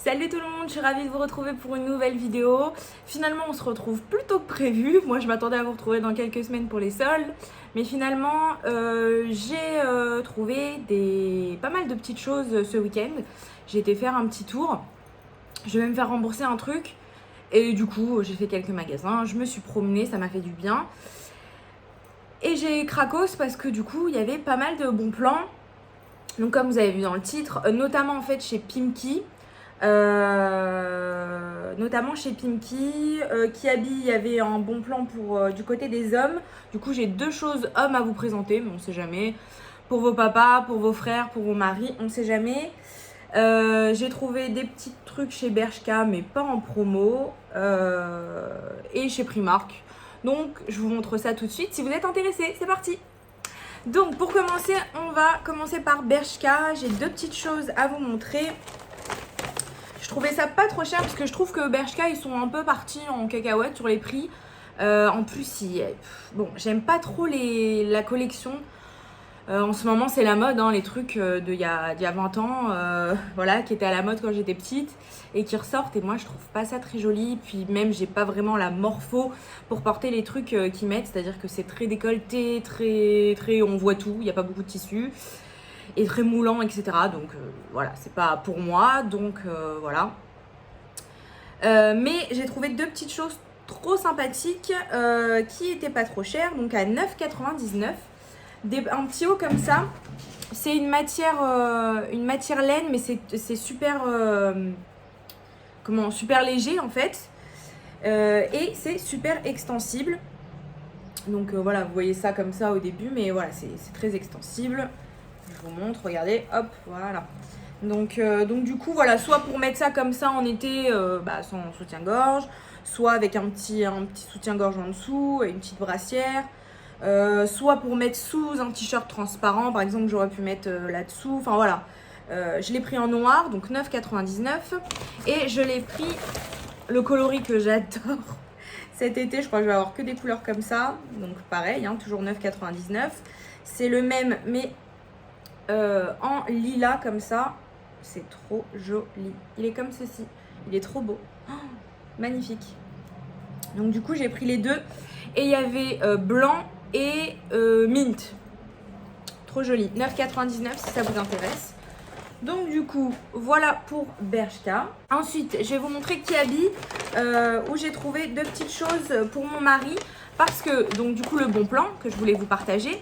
Salut tout le monde, je suis ravie de vous retrouver pour une nouvelle vidéo. Finalement on se retrouve plus tôt que prévu. Moi je m'attendais à vous retrouver dans quelques semaines pour les soldes. Mais finalement j'ai trouvé pas mal de petites choses ce week-end. J'ai été faire un petit tour. Je vais me faire rembourser un truc. Et du coup j'ai fait quelques magasins, je me suis promenée, ça m'a fait du bien. Et j'ai cracos parce que du coup il y avait pas mal de bons plans. Donc comme vous avez vu dans le titre, notamment en fait chez Pimki. Kiabi, il y avait un bon plan pour du côté des hommes. Du coup j'ai deux choses hommes à vous présenter, mais on sait jamais. Pour vos papas, pour vos frères, pour vos maris, on sait jamais. J'ai trouvé des petits trucs chez Bershka, mais pas en promo. Et chez Primark. Donc je vous montre ça tout de suite si vous êtes intéressés. C'est parti. Donc pour commencer, on va commencer par Bershka. J'ai deux petites choses à vous montrer. Je trouvais ça pas trop cher parce que je trouve que Bershka ils sont un peu partis en cacahuète sur les prix. En plus, bon, j'aime pas trop la collection. En ce moment, c'est la mode, hein, les trucs d'il y a 20 ans, voilà, qui étaient à la mode quand j'étais petite et qui ressortent. Et moi, je trouve pas ça très joli. Puis même, j'ai pas vraiment la morpho pour porter les trucs qu'ils mettent. C'est-à-dire que c'est très décolleté, très, on voit tout. Il y a pas beaucoup de tissu et très moulant, etc. Donc voilà, c'est pas pour moi. Donc voilà. Mais j'ai trouvé deux petites choses trop sympathiques qui étaient pas trop chères. Donc à 9,99 €. Un petit haut comme ça. C'est une matière laine, mais c'est super, super léger en fait. Et c'est super extensible. Donc voilà, vous voyez ça comme ça au début, mais voilà, c'est très extensible. Je vous montre, regardez, hop, voilà. Donc du coup, voilà, soit pour mettre ça comme ça en été, sans soutien-gorge, soit avec un petit soutien-gorge en dessous, et une petite brassière. Soit pour mettre sous un t-shirt transparent, par exemple, j'aurais pu mettre là-dessous. Enfin voilà, je l'ai pris en noir, donc 9,99 €. Et je l'ai pris le coloris que j'adore. Cet été, je crois que je vais avoir que des couleurs comme ça. Donc pareil, hein, toujours 9,99 €. C'est le même, mais en lilas comme ça. C'est trop joli. Il est comme ceci. Il est trop beau. Oh, magnifique. Donc du coup, j'ai pris les deux. Et il y avait blanc et mint. Trop joli. 9,99 € si ça vous intéresse. Donc du coup, voilà pour Bershka. Ensuite, je vais vous montrer Kiabi, où j'ai trouvé deux petites choses pour mon mari. Parce que, donc du coup, le bon plan que je voulais vous partager.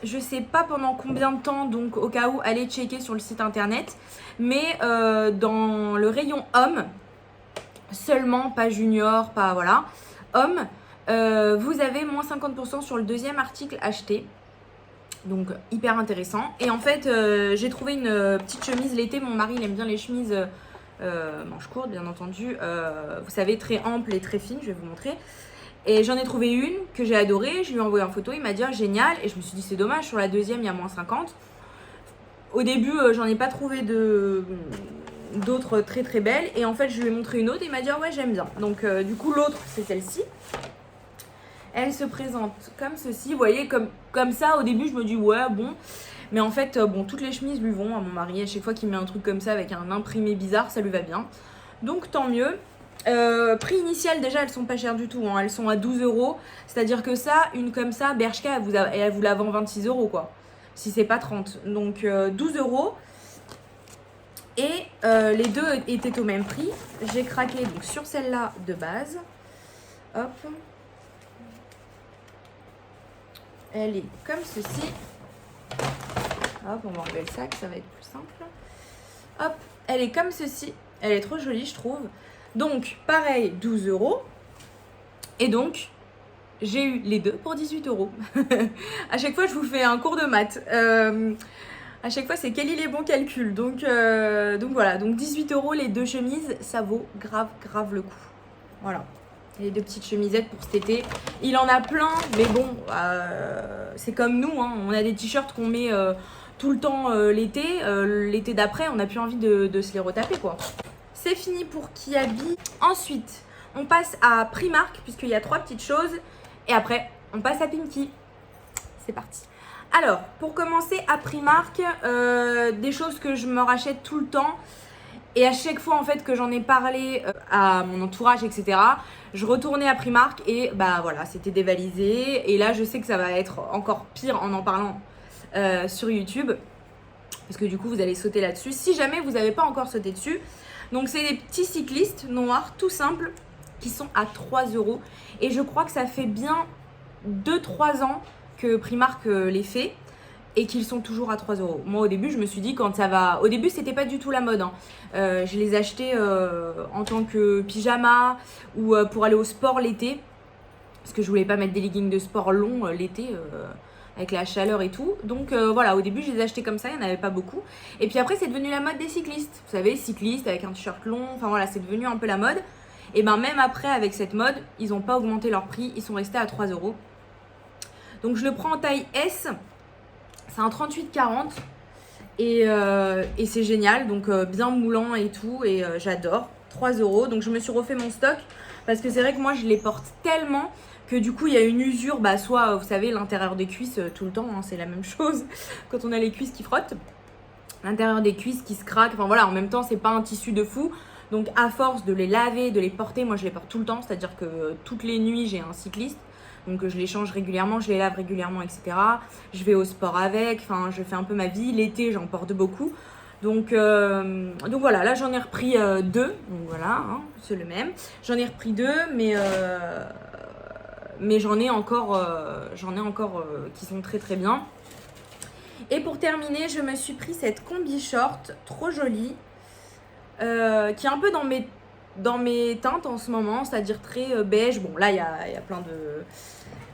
Je sais pas pendant combien de temps, donc au cas où, allez checker sur le site internet. Mais dans le rayon homme, seulement, pas junior, pas voilà, homme, vous avez moins 50% sur le deuxième article acheté. Donc hyper intéressant. Et en fait j'ai trouvé une petite chemise l'été. Mon mari il aime bien les chemises manches courtes bien entendu, vous savez, très amples et très fines. Je vais vous montrer. Et j'en ai trouvé une que j'ai adorée. Je lui ai envoyé en photo, il m'a dit oh, génial. Et je me suis dit c'est dommage, sur la deuxième il y a moins 50. Au début j'en ai pas trouvé d'autres très très belles. Et en fait je lui ai montré une autre et il m'a dit oh, ouais j'aime bien. Donc du coup l'autre c'est celle-ci. Elle se présente comme ceci, vous voyez, comme ça. Au début, je me dis, ouais, bon. Mais en fait, bon, toutes les chemises lui vont à mon mari. À chaque fois qu'il met un truc comme ça avec un imprimé bizarre, ça lui va bien. Donc, tant mieux. Prix initial, déjà, elles sont pas chères du tout. Hein. Elles sont à 12 €. C'est-à-dire que ça, une comme ça, Bershka, elle vous la vend 26 €, quoi. Si c'est pas 30. Donc, 12 €. Et les deux étaient au même prix. J'ai craqué donc sur celle-là de base. Hop. Elle est comme ceci. Hop, on va enlever le sac, ça va être plus simple. Hop, elle est comme ceci. Elle est trop jolie, je trouve. Donc, pareil, 12 €. Et donc, j'ai eu les deux pour 18 €. À chaque fois, je vous fais un cours de maths. À chaque fois, c'est quel est les bons calculs. Donc voilà, donc 18 € les deux chemises, ça vaut grave le coup. Voilà. Les deux petites chemisettes pour cet été. Il en a plein, mais bon, c'est comme nous, hein. On a des t-shirts qu'on met tout le temps l'été. L'été d'après, on n'a plus envie de se les retaper, quoi. C'est fini pour Kiabi. Ensuite, on passe à Primark, puisqu'il y a trois petites choses. Et après, on passe à Pimki. c'est parti. Alors, pour commencer à Primark, des choses que je me rachète tout le temps. Et à chaque fois en fait que j'en ai parlé à mon entourage, etc., je retournais à Primark et bah voilà, c'était dévalisé. Et là, je sais que ça va être encore pire en parlant sur YouTube. Parce que du coup, vous allez sauter là-dessus. Si jamais vous n'avez pas encore sauté dessus. Donc, c'est des petits cyclistes noirs, tout simples, qui sont à 3 €. Et je crois que ça fait bien 2-3 ans que Primark les fait. Et qu'ils sont toujours à 3 €. Moi, au début, je me suis dit, quand ça va... Au début, c'était pas du tout la mode. Hein. Je les achetais en tant que pyjama ou pour aller au sport l'été. Parce que je voulais pas mettre des leggings de sport longs l'été avec la chaleur et tout. Donc voilà, au début, je les achetais comme ça. Il n'y en avait pas beaucoup. Et puis après, c'est devenu la mode des cyclistes. Vous savez, cyclistes avec un t-shirt long. Enfin voilà, c'est devenu un peu la mode. Et ben même après, avec cette mode, ils n'ont pas augmenté leur prix. Ils sont restés à 3 €. Donc je le prends en taille S. C'est un 38-40 et c'est génial, donc bien moulant et tout, et j'adore. 3 €, donc je me suis refait mon stock parce que c'est vrai que moi je les porte tellement que du coup il y a une usure, bah soit vous savez l'intérieur des cuisses tout le temps, hein, c'est la même chose quand on a les cuisses qui frottent, l'intérieur des cuisses qui se craquent, enfin voilà, en même temps c'est pas un tissu de fou. Donc à force de les laver, de les porter, moi je les porte tout le temps, c'est-à-dire que toutes les nuits j'ai un cycliste. Donc je les change régulièrement, je les lave régulièrement, etc. Je vais au sport avec, enfin je fais un peu ma vie. L'été, j'en porte beaucoup. Donc voilà, là j'en ai repris 2. Donc voilà, hein, c'est le même. J'en ai repris 2, mais j'en ai encore qui sont très très bien. Et pour terminer, je me suis pris cette combi short, trop jolie, qui est un peu dans mes teintes en ce moment, c'est-à-dire très beige. Bon, là, il y a plein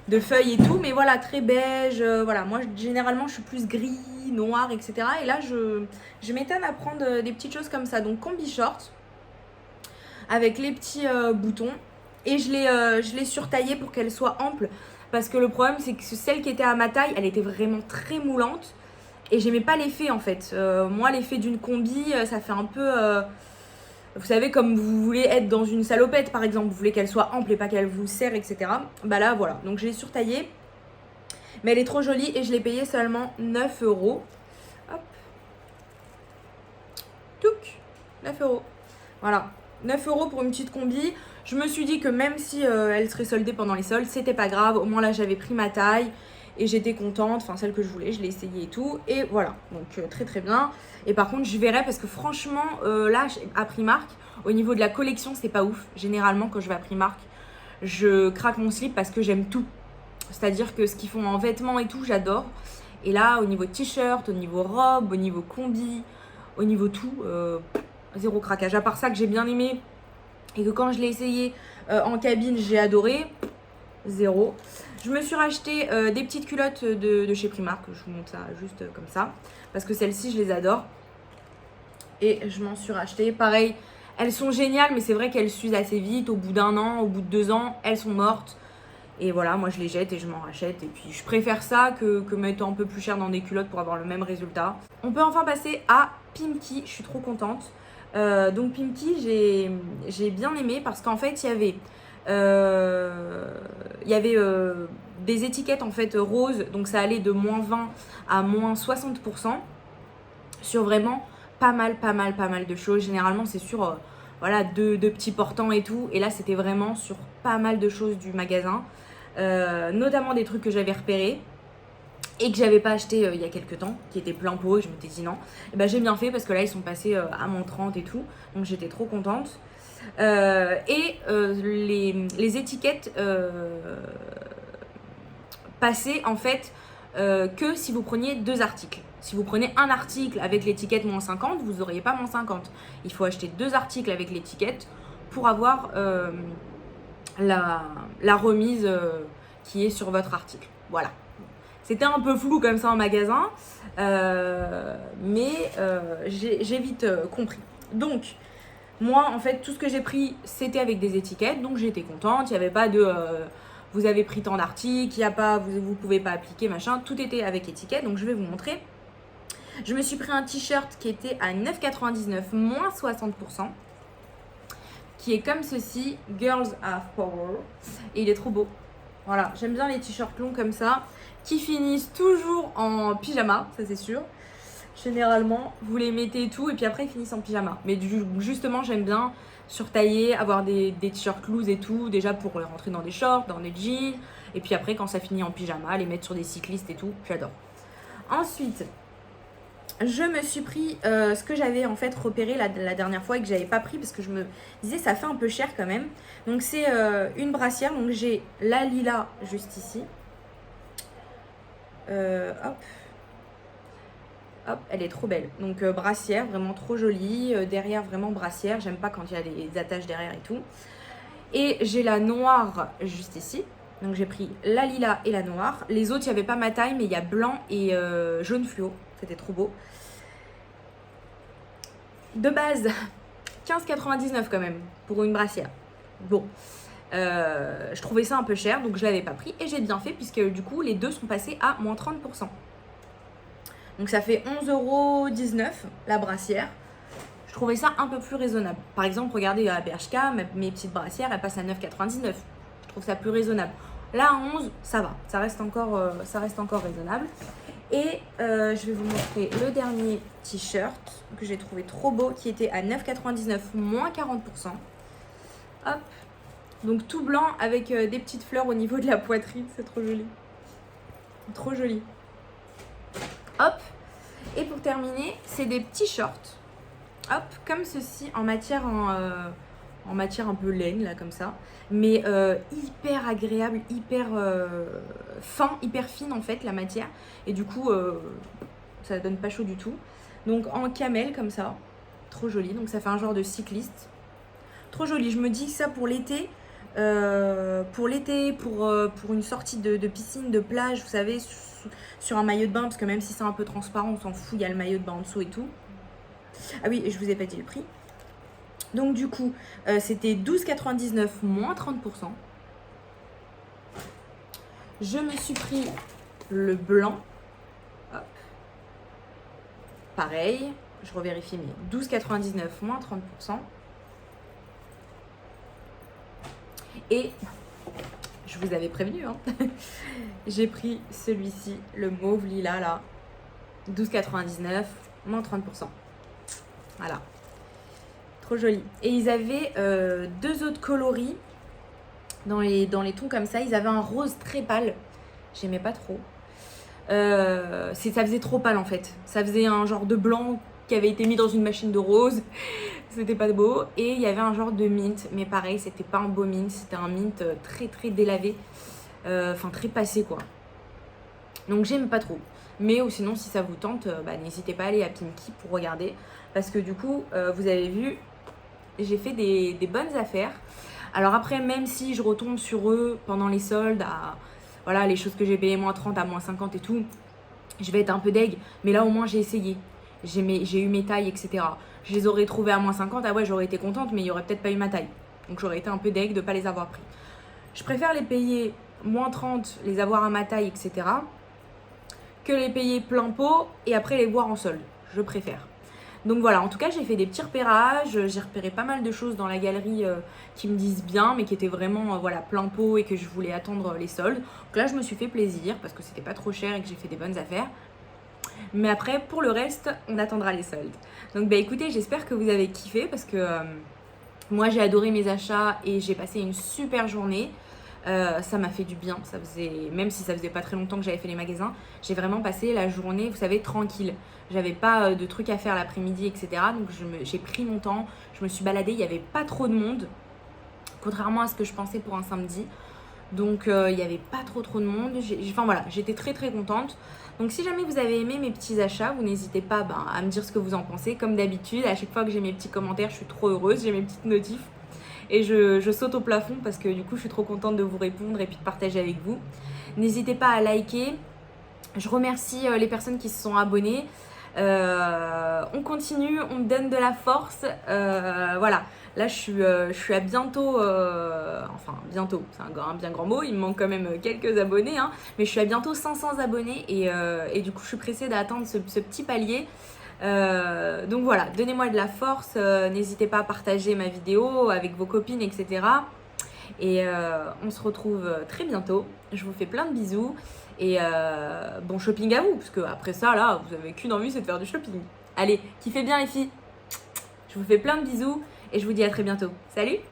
de feuilles et tout, mais voilà, très beige. Voilà, moi, généralement, je suis plus gris, noir, etc. Et là, je m'étonne à prendre des petites choses comme ça. Donc, combi short, avec les petits boutons. Et je l'ai surtaillée pour qu'elle soit ample. Parce que le problème, c'est que celle qui était à ma taille, elle était vraiment très moulante. Et j'aimais pas l'effet, en fait. Moi, l'effet d'une combi, ça fait un peu... vous savez, comme vous voulez être dans une salopette, par exemple, vous voulez qu'elle soit ample et pas qu'elle vous serre, etc. Bah là, voilà. Donc, je l'ai surtaillée. Mais elle est trop jolie et je l'ai payée seulement 9 €. Hop. Touc. 9 €. Voilà. 9 € pour une petite combi. Je me suis dit que même si elle serait soldée pendant les soldes, c'était pas grave. Au moins, là, j'avais pris ma taille. Et j'étais contente, enfin celle que je voulais, je l'ai essayée et tout. Et voilà, donc très très bien. Et par contre, je verrai parce que franchement, là, à Primark, au niveau de la collection, c'est pas ouf. Généralement, quand je vais à Primark, je craque mon slip parce que j'aime tout. C'est-à-dire que ce qu'ils font en vêtements et tout, j'adore. Et là, au niveau t-shirt, au niveau robe, au niveau combi, au niveau tout, zéro craquage. À part ça que j'ai bien aimé et que quand je l'ai essayé en cabine, j'ai adoré. Zéro. Je me suis racheté des petites culottes de chez Primark. Je vous montre ça juste comme ça. Parce que celles-ci, je les adore. Et je m'en suis racheté. Pareil, elles sont géniales, mais c'est vrai qu'elles s'usent assez vite. Au bout d'1 an, au bout de 2 ans, elles sont mortes. Et voilà, moi je les jette et je m'en rachète. Et puis je préfère ça que mettre un peu plus cher dans des culottes pour avoir le même résultat. On peut enfin passer à Pimkie. Je suis trop contente. Donc Pimkie, j'ai bien aimé parce qu'en fait, il y avait des étiquettes en fait roses, donc ça allait de -20 à -60% sur vraiment pas mal de choses. Généralement c'est sur voilà deux petits portants et tout, et là c'était vraiment sur pas mal de choses du magasin, notamment des trucs que j'avais repérés et que j'avais pas acheté il y a quelques temps, qui étaient plein pot, et je m'étais dit non, et ben j'ai bien fait parce que là ils sont passés à -30 et tout, donc j'étais trop contente. Les étiquettes passaient en fait que si vous preniez 2 articles. Si vous prenez un article avec l'étiquette -50, vous n'auriez pas -50. Il faut acheter 2 articles avec l'étiquette pour avoir la remise qui est sur votre article. Voilà. C'était un peu flou comme ça en magasin, mais j'ai vite compris. Donc, moi, en fait, tout ce que j'ai pris, c'était avec des étiquettes, donc j'étais contente. Il n'y avait pas de vous avez pris tant d'articles, il n'y a pas, vous pouvez pas appliquer, machin. Tout était avec étiquette, donc je vais vous montrer. Je me suis pris un t-shirt qui était à 9,99 -60%, qui est comme ceci, Girls Have Power. Et il est trop beau. Voilà, j'aime bien les t-shirts longs comme ça, qui finissent toujours en pyjama, ça c'est sûr. Généralement, vous les mettez et tout, et puis après ils finissent en pyjama. Mais justement, j'aime bien surtailler, avoir des t-shirts loose et tout, déjà pour rentrer dans des shorts, dans des jeans, et puis après quand ça finit en pyjama, les mettre sur des cyclistes et tout, j'adore. Ensuite, je me suis pris ce que j'avais en fait repéré la dernière fois et que j'avais pas pris parce que je me disais ça fait un peu cher quand même. Donc c'est une brassière, donc j'ai la lilas juste ici. Hop. Hop, elle est trop belle. Donc brassière, vraiment trop jolie. Derrière, vraiment brassière. J'aime pas quand il y a des attaches derrière et tout. Et j'ai la noire juste ici. Donc j'ai pris la lilas et la noire. Les autres, il n'y avait pas ma taille, mais il y a blanc et jaune fluo. C'était trop beau. De base, 15,99 quand même pour une brassière. Bon, je trouvais ça un peu cher, donc je l'avais pas pris. Et j'ai bien fait puisque du coup, les deux sont passés à moins 30%. Donc ça fait 11,19 € la brassière. Je trouvais ça un peu plus raisonnable. Par exemple, regardez à Bershka, mes petites brassières, elles passent à 9,99 €. Je trouve ça plus raisonnable. Là, à 11, ça va. Ça reste encore raisonnable. Et je vais vous montrer le dernier t-shirt que j'ai trouvé trop beau, qui était à 9,99 €, moins 40%. Hop. Donc tout blanc avec des petites fleurs au niveau de la poitrine. C'est trop joli. Trop joli. Hop. Et pour terminer, c'est des petits shorts. Hop, comme ceci, en matière un peu laine, là, comme ça. Mais hyper agréable, hyper fin, hyper fine, en fait, la matière. Et du coup, ça donne pas chaud du tout. Donc, en camel, comme ça. Trop joli. Donc, ça fait un genre de cycliste. Trop joli. Je me dis que ça, pour l'été, pour une sortie de piscine, de plage, vous savez, sur un maillot de bain, parce que même si c'est un peu transparent, on s'en fout, il y a le maillot de bain en dessous et tout. Ah oui, je vous ai pas dit le prix. Donc du coup, c'était 12,99 € moins 30%. Je me suis pris le blanc. Hop. Pareil, je revérifie, mais 12,99 € moins 30%. Et je vous avais prévenu, hein. J'ai pris celui-ci, le mauve lilas là. 12,99 € moins 30%. Voilà. Trop joli. Et ils avaient deux autres coloris dans les tons comme ça. Ils avaient un rose très pâle. J'aimais pas trop. Ça faisait trop pâle en fait. Ça faisait un genre de blanc qui avait été mis dans une machine de rose. C'était pas beau. Et il y avait un genre de mint. Mais pareil, c'était pas un beau mint. C'était un mint très très délavé. Enfin très passé quoi. Donc j'aime pas trop. Mais sinon si ça vous tente, n'hésitez pas à aller à Pimki pour regarder. Parce que du coup, vous avez vu, j'ai fait des bonnes affaires. Alors après, même si je retombe sur eux pendant les soldes, voilà, les choses que j'ai payées moins 30 à moins 50 et tout, je vais être un peu deg. Mais là au moins j'ai essayé. J'ai eu mes tailles, etc. Je les aurais trouvées à moins 50, ah ouais, j'aurais été contente, mais il n'y aurait peut-être pas eu ma taille. Donc j'aurais été un peu deg de ne pas les avoir pris. Je préfère les payer moins 30, les avoir à ma taille, etc. que les payer plein pot et après les voir en solde. Je préfère. Donc voilà, en tout cas, j'ai fait des petits repérages. J'ai repéré pas mal de choses dans la galerie qui me disent bien, mais qui étaient vraiment plein pot et que je voulais attendre les soldes. Donc là, je me suis fait plaisir parce que c'était pas trop cher et que j'ai fait des bonnes affaires. Mais après, pour le reste, on attendra les soldes. Donc écoutez, j'espère que vous avez kiffé parce que moi, j'ai adoré mes achats et j'ai passé une super journée. Ça m'a fait du bien, même si ça faisait pas très longtemps que j'avais fait les magasins, j'ai vraiment passé la journée, vous savez, tranquille. J'avais pas de trucs à faire l'après-midi, etc. Donc j'ai pris mon temps, je me suis baladée, il n'y avait pas trop de monde, contrairement à ce que je pensais pour un samedi. Donc il n'y avait pas trop de monde, enfin voilà, j'étais très très contente. Donc si jamais vous avez aimé mes petits achats, vous n'hésitez pas à me dire ce que vous en pensez. Comme d'habitude, à chaque fois que j'ai mes petits commentaires, je suis trop heureuse, j'ai mes petites notifs. Et je saute au plafond parce que du coup je suis trop contente de vous répondre et puis de partager avec vous. N'hésitez pas à liker. Je remercie les personnes qui se sont abonnées. On continue, on me donne de la force. Voilà, là je suis à bientôt, enfin bientôt, c'est un bien grand mot, il me manque quand même quelques abonnés, hein, mais je suis à bientôt 500 abonnés et du coup je suis pressée d'atteindre ce petit palier. Donc voilà, donnez-moi de la force, n'hésitez pas à partager ma vidéo avec vos copines, etc. Et on se retrouve très bientôt. Je vous fais plein de bisous. Et bon shopping à vous, parce que après ça, là, vous avez qu'une envie, c'est de faire du shopping. Allez, kiffez bien les filles. Je vous fais plein de bisous et je vous dis à très bientôt. Salut!